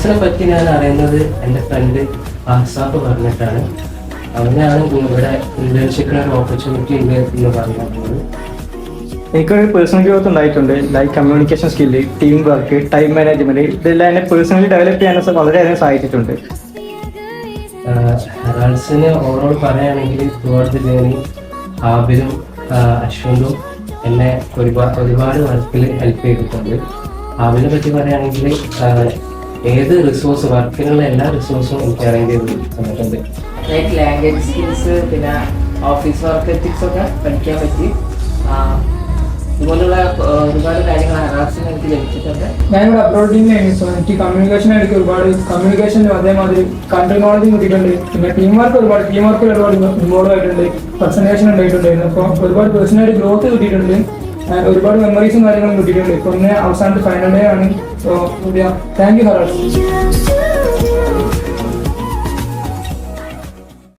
ഹെറാൾസിനെ പറ്റി ഞാൻ അറിയുന്നത് എൻ്റെ ഫ്രണ്ട് ആസാഫ് പറഞ്ഞിട്ടാണ്. അവനാണ് ഇവിടെ ഇന്റേൺഷിപ്പിന് ഒരു ഓപ്പർച്യൂണിറ്റി ഉണ്ട് എന്ന് പറഞ്ഞിട്ടുള്ളത്. എനിക്കൊരു പേഴ്സണൽ ഗ്രോത്ത് ഉണ്ടായിട്ടുണ്ട്. Like communication skill, team work, time management, ഇതെല്ലാം എന്നെ പേഴ്സണലി ഡെവലപ്പ് ചെയ്യാൻ വളരെയധികം സഹായിച്ചിട്ടുണ്ട്. ഹെറാൾസിന് ഓവറോൾ പറയുകയാണെങ്കിൽ ടുവേർഡ് ദി ജേർണി ആബിലും അശ്വിനും എന്നെ ഒരുപാട് വർക്കിൽ ഹെൽപ്പ് ചെയ്തിട്ടുണ്ട്. ആബിനെ പറ്റി പറയുകയാണെങ്കിൽ ഏത് റിസോഴ്സ് വർക്കിനുള്ള എല്ലാ റിസോഴ്സും എനിക്ക് അറേഞ്ച് ചെയ്ത് തന്നിട്ടുണ്ട്. ലൈക്ക് ലാംഗ്വേജ് സ്കിൽസ്, പിന്നെ ഓഫീസ് വർക്ക് എത്തിക്സ് ഒക്കെ പഠിക്കാൻ പറ്റി. ഇതുപോലുള്ള ഒരുപാട് കാര്യങ്ങൾ ഹെറാൾസിന് എനിക്ക് ലഭിച്ചിട്ടുണ്ട്. ഞാനിവിടെ അബ്രോഡ് ടീമിലായിരുന്നു. സോ എനിക്ക് കമ്മ്യൂണിക്കേഷൻ എനിക്ക് ഒരുപാട് കമ്മ്യൂണിക്കേഷനും അതേമാതിരി കൺട്രി നോളജും കിട്ടിയിട്ടുണ്ട്. പിന്നെ ടീം വർക്കിൽ ഒരുപാട് ഇൻവോൾവ് ആയിട്ടുണ്ട്. പ്രസന്റേഷൻ ഉണ്ടായിട്ടുണ്ടായിരുന്നു. അപ്പോൾ ഒരുപാട് പേഴ്സണായിട്ട് ഗ്രോത്ത് കിട്ടിയിട്ടുണ്ട്. ഒരുപാട് മെമ്മറീസും കാര്യങ്ങളും കിട്ടിയിട്ടുണ്ട്. ഇപ്പോൾ അവസാനത്തെ ഫൈനൽ ഡേ ആണ്. So thank you ഹെറാൾസ്.